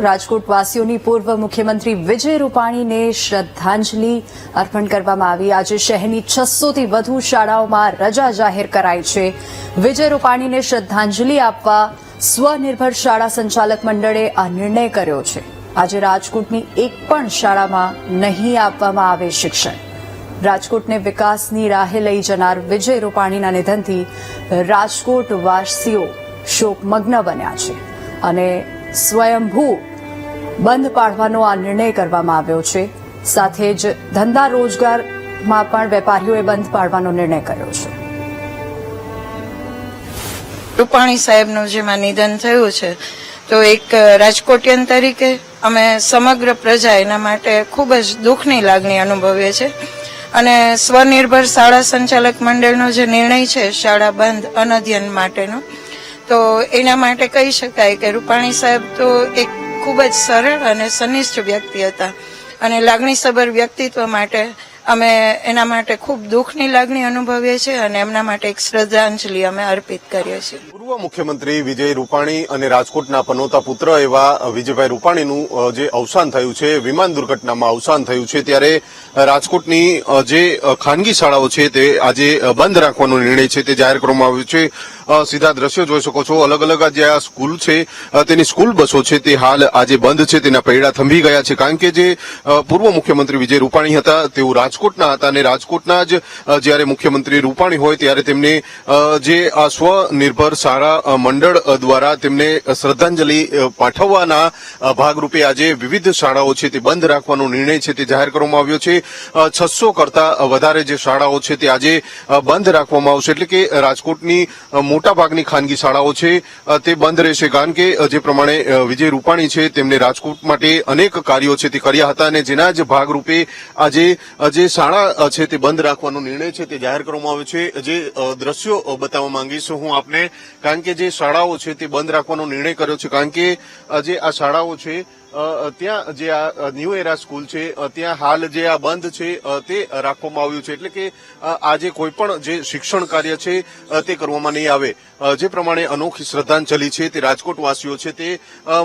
રાજકોટવાસીઓની પૂર્વ મુખ્યમંત્રી વિજય રૂપાણીને શ્રદ્ધાંજલિ અર્પણ કરવામાં આવી। આજે શહેરની 600થી વધુ શાળાઓમાં રજા જાહેર કરાઈ છે। વિજય રૂપાણીને શ્રદ્ધાંજલિ આપવા સ્વનિર્ભર શાળા સંચાલક મંડળે આ નિર્ણય કર્યો છે। આજે રાજકોટની એક પણ શાળામાં નહીં આપવામાં આવે શિક્ષણ। રાજકોટને વિકાસની રાહે લઈ જનાર વિજય રૂપાણીના નિધનથી રાજકોટવાસીઓ શોકમગ્ન બન્યા છે અને સ્વયંભૂ બંધ પાડવાનો આ નિર્ણય કરવામાં આવ્યો છે। સાથે જ ધંધા રોજગારમાં પણ વેપારીઓએ બંધ પાડવાનો નિર્ણય કર્યો છે। રૂપાણી સાહેબનું જેમાં નિધન થયું છે તો એક રાજકોટિયન તરીકે અમે સમગ્ર પ્રજા એના માટે ખૂબ જ દુઃખની લાગણી અનુભવીએ છીએ અને સ્વનિર્ભર શાળા સંચાલક મંડળનો જે નિર્ણય છે શાળા બંધ અનધ્યયન માટેનો, તો એના માટે કહી શકાય કે રૂપાણી સાહેબ તો એક ખૂબ જ સરળ અને સનિષ્ઠ વ્યક્તિ હતા અને લાગણીસભર વ્યક્તિત્વ માટે અમે એના માટે ખૂબ દુઃખની લાગણી અનુભવીએ છીએ અને એમના માટે એક શ્રદ્ધાંજલિ અમે અર્પિત કરીએ છીએ। પૂર્વ મુખ્યમંત્રી વિજય રૂપાણી અને રાજકોટના પનોતા પુત્ર એવા વિજયભાઈ રૂપાણીનું જે અવસાન થયું છે, વિમાન દુર્ઘટનામાં અવસાન થયું છે, ત્યારે રાજકોટની જે ખાનગી શાળાઓ છે તે આજે બંધ રાખવાનો નિર્ણય છે તે જાહેર કરવામાં આવ્યો છે। સીધા દ્રશ્યો જોઈ શકો છો, અલગ અલગ જે આ સ્કૂલ છે તેની સ્કૂલ બસો છે તે હાલ આજે બંધ છે, તેના પૈડા થંભી ગયા છે, કારણ કે જે પૂર્વ મુખ્યમંત્રી વિજય રૂપાણી હતા તેઓ રાજકોટના હતા અને રાજકોટના જ જ્યારે મુખ્યમંત્રી રૂપાણી હોય ત્યારે તેમને જે આ સ્વનિર્ભર શાળા મંડળ દ્વારા તેમને શ્રદ્ધાંજલિ પાઠવવાના ભાગરૂપે આજે વિવિધ શાળાઓ છે તે બંધ રાખવાનો નિર્ણય છે તે જાહેર કરવામાં આવ્યો છે। 600 કરતા વધારે જે શાળાઓ છે તે આજે બંધ રાખવામાં આવશે, એટલે કે રાજકોટની મોટાભાગની ખાનગી શાળાઓ છે તે બંધ રહેશે, કારણ કે જે પ્રમાણે વિજય રૂપાણી છે તેમને રાજકોટ માટે અનેક કાર્યો છે તે કર્યા હતા અને જેના જ ભાગરૂપે આજે જે શાળા છે તે બંધ રાખવાનો નિર્ણય છે તે જાહેર કરવામાં આવ્યો છે। જે દ્રશ્યો બતાવવા માંગીશ હું આપને, કારણ કે જે શાળાઓ છે તે બંધ રાખવાનો નિર્ણય કર્યો છે, કારણ કે જે આ શાળાઓ છે ત્યાં જે આ ન્યૂ એરા સ્કૂલ છે ત્યાં હાલ જે આ બંધ છે તે રાખવામાં આવ્યું છે, એટલે કે આજે કોઈ પણ જે શિક્ષણ કાર્ય છે તે કરવામાં નહીં આવે। જે પ્રમાણે અનોખી શ્રદ્ધાંજલિ છે તે રાજકોટવાસીઓ છે તે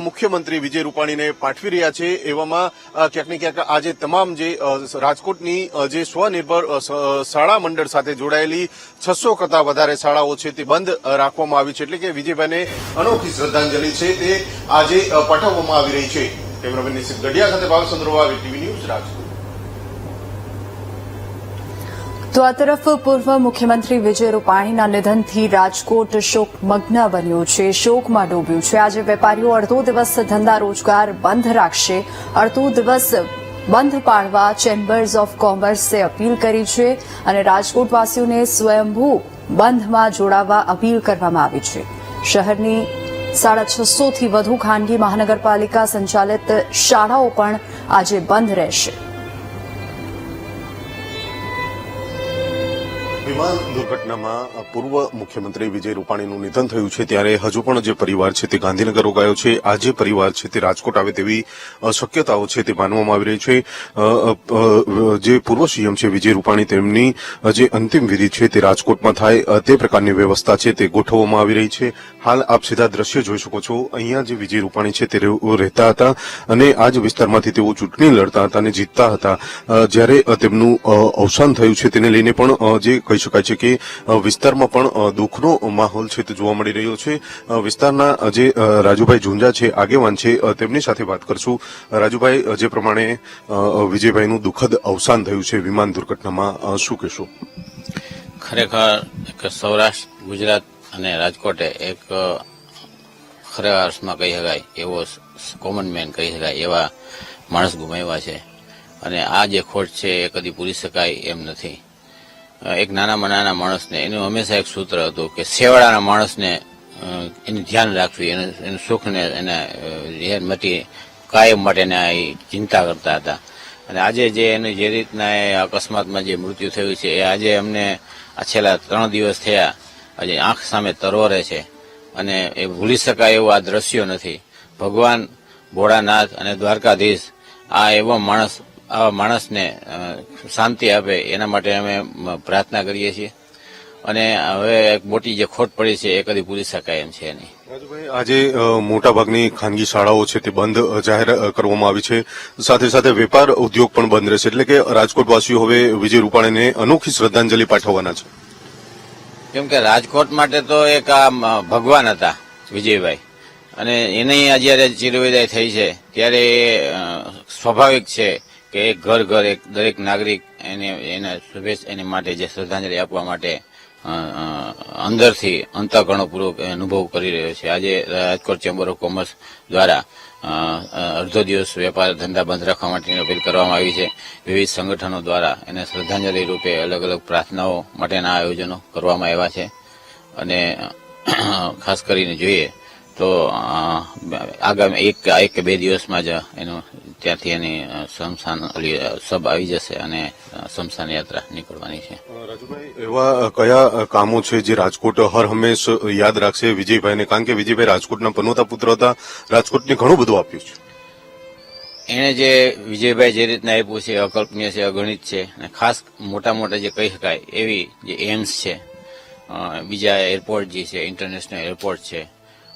મુખ્યમંત્રી વિજય રૂપાણીને પાઠવી રહ્યા છે। એવામાં ક્યાંક ને ક્યાંક આજે તમામ જે રાજકોટની જે સ્વનિર્ભર શાળા મંડળ સાથે જોડાયેલી 600 કરતા વધારે શાળાઓ છે તે બંધ રાખવામાં આવી છે, એટલે કે વિજયભાઈને અનોખી શ્રદ્ધાંજલિ છે તે આજે પાઠવવામાં આવી રહી છે। કેમેરામેન નિશિત ગઢિયા સાથે ભાવચંદ્ર વાવી, ટીવી ન્યૂઝ, રાજકોટ। તો આ તરફ પૂર્વ મુખ્યમંત્રી વિજય રૂપાણીના નિધનથી રાજકોટ શોકમગ્ન બન્યું છે, શોકમાં ડૂબ્યું છે। આજે વેપારીઓ અડધો દિવસ ધંધા રોજગાર બંધ રાખશે। અડધો દિવસ બંધ પાડવા ચેમ્બર્સ ઓફ કોમર્સે અપીલ કરી છે અને રાજકોટવાસીઓને સ્વયંભૂ બંધમાં જોડાવા અપીલ કરવામાં આવી છે। શહેરની 650થી વધુ ખાનગી મહાનગરપાલિકા સંચાલિત શાળાઓ પણ આજે બંધ રહેશે। વિમાન દુર્ઘટનામાં પૂર્વ મુખ્યમંત્રી વિજય રૂપાણીનું નિધન થયું છે ત્યારે હજુ પણ જે પરિવાર છે તે ગાંધીનગર રોકાયો છે। આજે પરિવાર છે તે રાજકોટ આવે તેવી શક્યતાઓ છે તે માનવામાં આવી રહી છે। જે પૂર્વ સીએમ છે વિજય રૂપાણી તેમની જે અંતિમ વિધિ છે તે રાજકોટમાં થાય તે પ્રકારની વ્યવસ્થા છે તે ગોઠવવામાં આવી રહી છે। હાલ આપ સીધા દ્રશ્ય જોઈ શકો છો, અહીંયા જે વિજય રૂપાણી છે તે રહેતા હતા અને આ જ વિસ્તારમાંથી તેઓ ચૂંટણી લડતા હતા અને જીતતા હતા। જ્યારે તેમનું અવસાન થયું છે તેને લઈને પણ જે કહી શકાય છે કે વિસ્તારમાં પણ દુઃખનો માહોલ છે તે જોવા મળી રહ્યો છે। વિસ્તારના જે રાજુભાઈ ઝુંઝા છે, આગેવાન છે, તેમની સાથે વાત કરશું। રાજુભાઈ, જે પ્રમાણે વિજયભાઈનું દુઃખદ અવસાન થયું છે વિમાન દુર્ઘટનામાં, શું કહેશો? ખરેખર એક સૌરાષ્ટ્ર, ગુજરાત અને રાજકોટે એક ખરા અર્થમાં કહી શકાય એવો કોમન મેન કહી શકાય એવા માણસ ગુમાવ્યા છે અને આ જે ખોટ છે એ કદી પૂરી શકાય એમ નથી। એક નાનામાં નાના માણસને એનું હંમેશા એક સૂત્ર હતું કે છેવાડાના માણસને એનું ધ્યાન રાખવી, એનું સુખને એને કાયમ માટે ચિંતા કરતા હતા અને આજે જે એનું જે રીતના અકસ્માતમાં જે મૃત્યુ થયું છે એ આજે અમને આ છેલ્લા 3 દિવસ થયા આજે આંખ સામે તરવરે છે અને એ ભૂલી શકાય એવું આ દ્રશ્યો નથી। ભગવાન ભોળાનાથ અને દ્વારકાધીશ આ એવો માણસ, આવા માણસને શાંતિ આપે એના માટે અમે પ્રાર્થના કરીએ છીએ અને હવે એક મોટી જે ખોટ પડી છે એ કદી પૂરી શકાય એમ છે નહીં। રાજુભાઈ, આજે મોટાભાગની ખાનગી શાળાઓ છે તે બંધ જાહેર કરવામાં આવી છે. સાથે સાથે વેપાર ઉદ્યોગ પણ બંધ રહેશે, એટલે કે રાજકોટવાસીઓ હવે વિજય રૂપાણીને અનોખી શ્રદ્ધાંજલિ પાઠવવાના છે. કેમ કે રાજકોટ માટે તો એક આ ભગવાન હતા વિજયભાઈ, અને એની જયારે ચિરવિદાય થઈ છે ત્યારે સ્વાભાવિક છે કે એક ઘર એક દરેક નાગરિક એના શુભેચ્છા એની માટે જે શ્રદ્ધાંજલિ આપવા માટે અંદરથી અંતઃકરણપૂર્વક અનુભવ કરી રહ્યો છે. આજે રાજકોટ ચેમ્બર ઓફ કોમર્સ દ્વારા અડધો દિવસ વેપાર ધંધા બંધ રાખવા માટેની અપીલ કરવામાં આવી છે. વિવિધ સંગઠનો દ્વારા એને શ્રદ્ધાંજલિ રૂપે અલગ અલગ પ્રાર્થનાઓ માટેના આયોજનો કરવામાં આવ્યા છે. અને ખાસ કરીને જોઈએ તો આગામી એક કે બે દિવસમાં જ એનું ત્યાંથી એની શમશાન સબ આવી જશે અને શમશાન યાત્રા નીકળવાની છે. રાજુભાઈ, એવા કયા કામો છે જે રાજકોટ હર હંમેશ યાદ રાખશે વિજયભાઈને? કારણ કે વિજયભાઈ રાજકોટના પનોતા પુત્ર હતા, રાજકોટને ઘણું બધું આપ્યું છે. એને જે વિજયભાઈ જે રીતના આપ્યું છે અકલ્પનીય છે, અગણિત છે, અને ખાસ મોટા જે કહી શકાય એવી જે એમ્સ છે, બીજા એરપોર્ટ જે છે, ઇન્ટરનેશનલ એરપોર્ટ છે,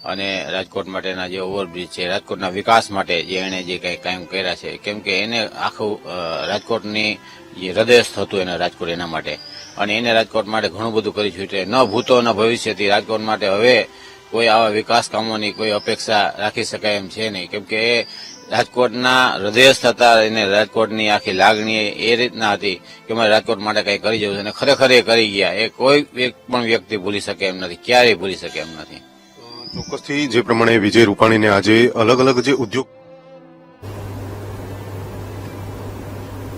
અને રાજકોટ માટેના જે ઓવરબ્રિજ છે, રાજકોટના વિકાસ માટે જે એને જે કઈ કામ કર્યા છે. કેમ કે એને આખું રાજકોટની જે હૃદયસ્થ હતું એને રાજકોટ એના માટે, અને એને રાજકોટ માટે ઘણું બધું કરી છૂટે. ન ભૂતો ન ભવિષ્યથી રાજકોટ માટે હવે કોઈ આવા વિકાસ કામોની કોઈ અપેક્ષા રાખી શકાય એમ છે નહીં. કેમ કે એ રાજકોટના હૃદયસ્થ હતા, એને રાજકોટની આખી લાગણી એ રીતના હતી કે મારે રાજકોટ માટે કઈ કરી જવું છે, અને ખરેખર એ કરી ગયા. એ કોઈ એક પણ વ્યક્તિ ભૂલી શકે એમ નથી, ક્યારેય ભૂલી શકે એમ નથી. ચોક્કસથી જે પ્રમાણે વિજય રૂપાણીને આજે અલગ અલગ જે ઉદ્યોગ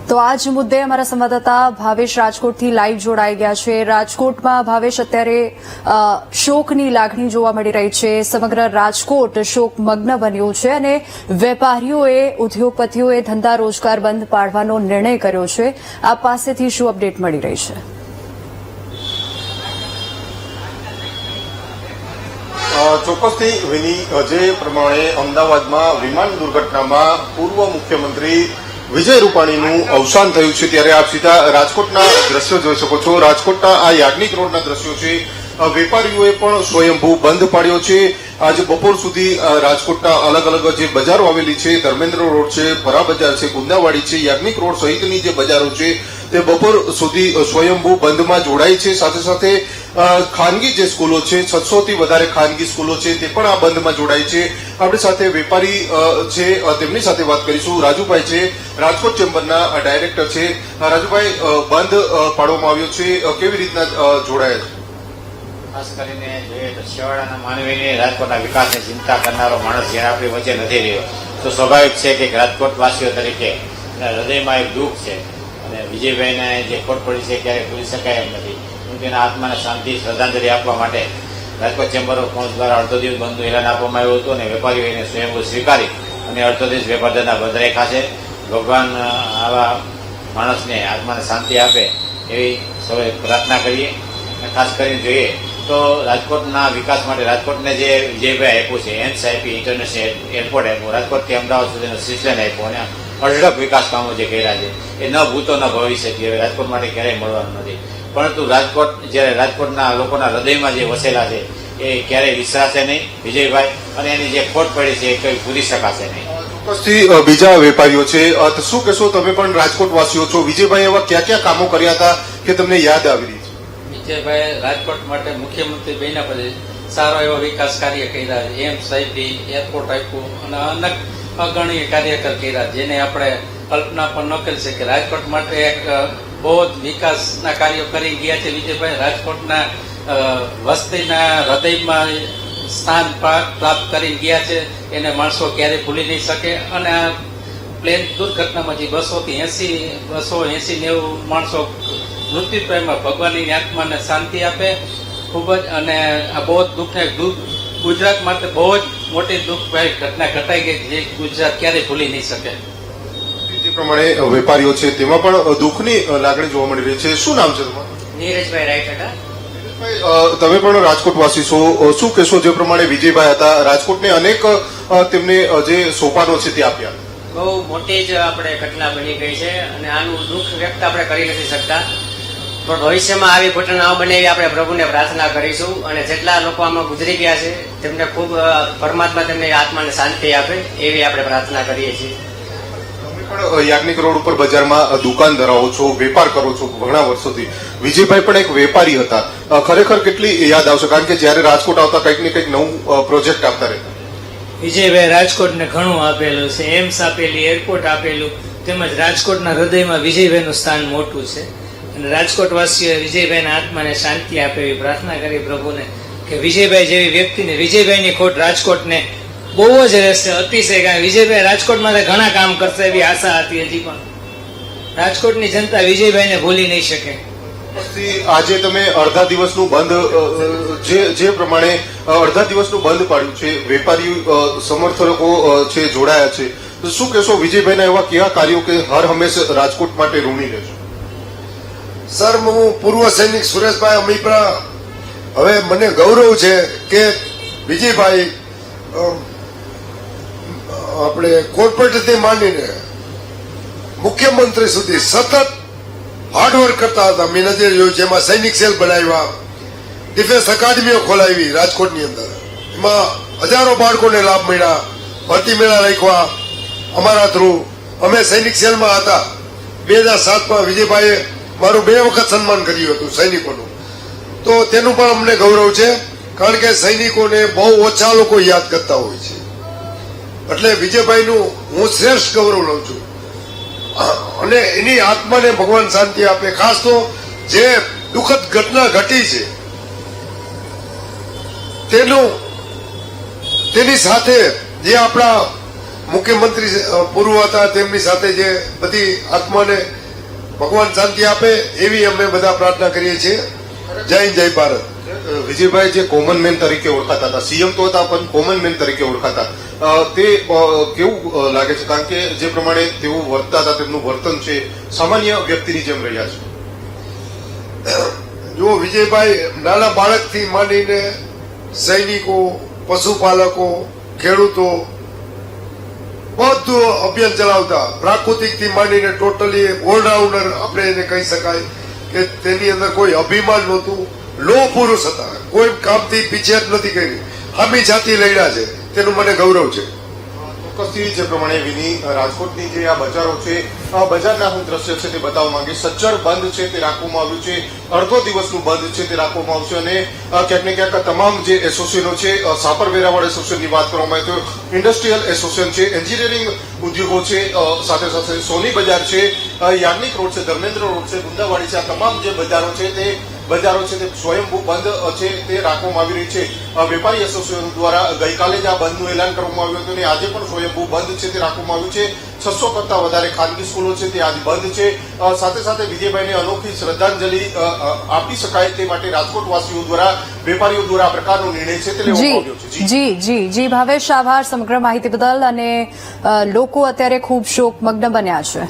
તો આ જ મુદ્દે અમારા સંવાદદાતા ભાવેશ રાજકોટથી લાઈવ જોડાઈ ગયા છે. રાજકોટમાં ભાવેશ અત્યારે શોકની લાગણી જોવા મળી રહી છે. સમગ્ર રાજકોટ શોકમગ્ન બન્યું છે અને વેપારીઓએ, ઉદ્યોગપતિઓએ ધંધા રોજગાર બંધ પાડવાનો નિર્ણય કર્યો છે. આ પાસેથી શું અપડેટ મળી રહી છે? ચોક્કસથી વિની, જે પ્રમાણે અમદાવાદમાં વિમાન દુર્ઘટનામાં પૂર્વ મુખ્યમંત્રી વિજય રૂપાણીનું અવસાન થયું છે, ત્યારે આપ સીધા રાજકોટના દ્રશ્યો જોઈ શકો છો. રાજકોટના આ યાજ્ઞિક રોડના દ્રશ્યો છે. વેપારીઓએ પણ સ્વયંભૂ બંધ પાડ્યો છે. આજે બપોર સુધી રાજકોટના અલગ અલગ જે બજારો આવેલી છે, ધર્મેન્દ્ર રોડ છે, ફરા બજાર છે, ગુંદાવાડી છે, યાજ્ઞિક રોડ સહિતની જે બજારો છે તે બપોર સુધી સ્વયંભૂ બંધમાં જોડાઈ છે. સાથે સાથે ખાનગી જે સ્કૂલો છે, 600 થી વધારે ખાનગી સ્કૂલો છે, તે પણ આ બંધમાં જોડાઈ છે. આપણી સાથે વેપારી છે, તેમની સાથે વાત કરીશું. રાજુભાઈ છે, રાજકોટ ચેમ્બરના ડાયરેક્ટર છે. રાજુભાઈ, બંધ પાડવામાં આવ્યો છે, કેવી રીતના જોડાયા છે? ખાસ કરીને જોઈએ તો છેવાડાના માનવીની રાજકોટના વિકાસની ચિંતા કરનારો માણસ જ્યારે આપણી વચ્ચે નથી રહ્યો તો સ્વાભાવિક છે કે રાજકોટવાસીઓ તરીકે હૃદયમાં એક દુઃખ છે. અને વિજયભાઈને જે ખોટ પડી છે ક્યારેય ભૂલી શકાય એમ નથી. તેના આત્માને શાંતિ શ્રદ્ધાંજલિ આપવા માટે રાજકોટ ચેમ્બર ઓફ કોમર્સ દ્વારા અડધો દિવસ બંધનું એલાન આપવામાં આવ્યું હતું, અને વેપારીઓ એને સ્વયંભૂ સ્વીકારી અને અડધો દિવસ વેપાર ધંધા બંધ રાખ્યા છે. ભગવાન આવા માણસને આત્માને શાંતિ આપે એવી સૌએ પ્રાર્થના કરીએ. અને ખાસ કરીને જોઈએ તો રાજકોટના વિકાસ માટે રાજકોટને જે વિજયભાઈ આપ્યું છે, એમ્સ આપી, ઇન્ટરનેશનલ એરપોર્ટ આપ્યું, રાજકોટથી અમદાવાદ સુધીનો સિસ્ટમ આપ્યો, અને અઢળક વિકાસ કામો જે કર્યા છે એ ન ભૂતો ન ભવિષ્યથી હવે રાજકોટ માટે ક્યારેય મળવાનું નથી. પરંતુ રાજકોટ જ્યારે રાજકોટના લોકોના હૃદયમાં જે વસેલા છે એ ક્યારેય વિસરાશે નહીં વિજયભાઈ, અને એની જે ખોટ પડી છે એ કંઈ ભૂલી શકાશે નહીં. ચોક્કસથી બીજા વેપારીઓ છે, તો શું કહેશો? તમે પણ રાજકોટ વાસીઓ છો. વિજયભાઈ એવા કયા કામો કર્યા હતા કે તમને યાદ આવી રહી છે? વિજયભાઈ રાજકોટ માટે મુખ્યમંત્રી બન્યા પછી સારો એવો વિકાસ કાર્ય કર્યા. એમ્સ આપી, એરપોર્ટ આપ્યું, અને અનેક અગણ્ય કાર્યકર કર્યા જેને આપણે કલ્પના પણ ન કરી શકીએ. રાજકોટ માટે એક બહુ જ વિકાસના કાર્યો કરી ગયા છે વિજયભાઈ. રાજકોટના વસ્તીના હૃદયમાં સ્થાન પ્રાપ્ત કરી ગયા છે, એને માણસો ક્યારેય ભૂલી નહીં શકે. અને આ પ્લેન દુર્ઘટનામાં જે 280-90 માણસો મૃત્યુ પામ્યા, ભગવાનની આત્માને શાંતિ આપે ખૂબ જ. અને આ બહુ જ દુઃખ ગુજરાત માટે બહુ જ મોટી દુઃખભાઈ ઘટના ઘટાઈ ગઈ જે ગુજરાત ક્યારેય ભૂલી નહીં શકે. જે પ્રમાણે વેપારીઓ છે તેમાં પણ દુઃખની લાગણી જોવા મળી રહી છે. શું નામ છે તમારું? નીરજભાઈ રાયટડા. તમે પણ રાજકોટ વાસી છો, શું કહેશો? જે પ્રમાણે વિજયભાઈ હતા, રાજકોટને અનેક તેમને જે સોપાનો છે તે આપ્યા. બહુ મોટી જ આપણે ઘટના બની ગઈ છે અને આનું દુઃખ વ્યક્ત આપણે કરી નથી શકતા. પણ ભવિષ્યમાં આવી ઘટનાઓ બને એવી આપણે પ્રભુને પ્રાર્થના કરીશું અને જેટલા લોકો આમાં ગુજરી ગયા છે તેમને ખૂબ પરમાત્મા તેમની આત્માને શાંતિ આપે એવી આપણે પ્રાર્થના કરીએ છીએ. તમે પણ યાજ્ઞિક રોડ ઉપર બજારમાં દુકાન ધરાવો છો, વેપાર કરો છો ઘણા વર્ષોથી. વિજયભાઈ પણ એક વેપારી હતા. ખરેખર કેટલી યાદ આવશે, કારણ કે જયારે રાજકોટ આવતા કંઈક ને કંઈક નવું પ્રોજેક્ટ આપતા રહેતા. વિજયભાઈ રાજકોટને ઘણું આપેલું છે, એમ્સ આપેલી, એરપોર્ટ આપેલું, તેમજ રાજકોટના હૃદયમાં વિજયભાઈનું સ્થાન મોટું છે અને રાજકોટ વાસીઓએ વિજયભાઈના આત્માને શાંતિ આપે એવી પ્રાર્થના કરી પ્રભુને કે વિજયભાઈ જેવી વ્યક્તિને, વિજયભાઈની ખોટ રાજકોટને બહુ જ રહેશે, અતિશય. કારણ વિજયભાઈ રાજકોટ માટે ઘણા કામ કરશે એવી આશા હતી. હજી પણ રાજકોટની જનતા વિજયભાઈને ભૂલી નહીં શકે. આજે તમે અડધા દિવસનું બંધ જે પ્રમાણે અડધા દિવસનું બંધ પાડ્યું છે, વેપારી સમર્થકો છે જોડાયા છે, તો શું કહેશો વિજયભાઈના એવા કેવા કાર્યો કે હર હંમેશા રાજકોટ માટે ઋણી રહેશો? સર, હું પૂર્વ સૈનિક સુરેશભાઈ અમીપરા. હવે મને ગૌરવ છે કે વિજયભાઈ આપણે કોર્પોરેટરથી માંડીને મુખ્યમંત્રી સુધી સતત હાર્ડવર્ક કરતા હતા. મેં નજર જોયું, જેમાં સૈનિક સેલ બનાવ્યા, ડિફેન્સ અકાદમીઓ ખોલાવી રાજકોટની અંદર, એમાં હજારો બાળકોને લાભ મળ્યા, ભરતી મેળા રાખ્યા અમારા થ્રુ. અમે સૈનિક સેલમાં હતા. 2007માં વિજયભાઈએ મારું 2 વખત સન્માન કર્યું હતું સૈનિકોનું. તો તેનું પણ અમને ગૌરવ છે, કારણ કે સૈનિકોને બહુ ઓછા લોકો યાદ કરતા હોય છે. એટલે વિજયભાઈનું હું શ્રેષ્ઠ ગૌરવ લઉં છું અને એની આત્માને ભગવાન શાંતિ આપે. ખાસ તો જે દુઃખદ ઘટના ઘટી છે તેની સાથે જે આપણા મુખ્યમંત્રી પૂર્વ હતા તેમની સાથે જે બધી આત્માને ભગવાન શાંતિ આપે એવી અમે બધા પ્રાર્થના કરીએ છીએ. જય હિન્દ, જય ભારત. વિજયભાઈ જે કોમન મેન તરીકે ઓળખાતા હતા, સીએમ તો હતા પણ કોમન મેન તરીકે ઓળખાતા, તે કેવું લાગે છે? કારણ કે જે પ્રમાણે તેઓ વર્તતા હતા, તેમનું વર્તન છે સામાન્ય વ્યક્તિની જેમ રહ્યા છે. જો વિજયભાઈ નાના બાળકથી માંડીને સૈનિકો, પશુપાલકો, ખેડૂતો બધું અભિયાન ચલાવતા, પ્રાકૃતિકથી માંડીને ટોટલી ઓલરાઉન્ડર આપણે એને કહી શકાય કે તેની અંદર કોઈ અભિમાન નહોતું. લો પુરુષ હતા, કોઈ કામથી પીછેહટ નથી કરી, હામી જાતિ લડ્યા છે, તેનું મને ગૌરવ છે. ચોક્કસથી જે પ્રમાણે વિની રાજકોટની જે આ બજારો છે, આ બજારના હું દ્રશ્ય છે તે બતાવવા માંગીશ. સજ્જડ બંધ છે તે રાખવામાં આવ્યું છે, અડધો દિવસનું બંધ છે તે રાખવામાં આવશે અને ક્યાંક ને ક્યાંક તમામ જે એસોસિએશનો છે, સાપર વેરાવળ એસોસિએશનની વાત કરવામાં આવે તો ઇન્ડસ્ટ્રીયલ એસોસિએશન છે, એન્જિનિયરિંગ ઉદ્યોગો છે, સાથે સાથે સોની બજાર છે, યાજ્ઞિક રોડ છે, ધર્મેન્દ્ર રોડ છે, ગુંદાવાડી છે, આ તમામ જે બજારો છે તે સ્વયંભૂ બંધ છે તે રાખવામાં આવી રહી છે. વેપારી એસોસિએશન દ્વારા ગઈકાલે જ આ બંધનું એલાન કરવામાં આવ્યું હતું અને આજે પણ સ્વયંભૂ બંધ છે તે રાખવામાં આવ્યું છે. 600 કરતા વધારે ખાનગી સ્કૂલો છે તે આજે બંધ છે. સાથે સાથે વિજયભાઈને અનોખી શ્રદ્ધાંજલિ આપી શકાય તે માટે રાજકોટવાસીઓ દ્વારા, વેપારીઓ દ્વારા આ પ્રકારનો નિર્ણય છે તે લેવામાં આવ્યો છે. જી ભાવેશ, આભાર સમગ્ર માહિતી બદલ. અને લોકો અત્યારે ખૂબ શોકમગ્ન બન્યા છે.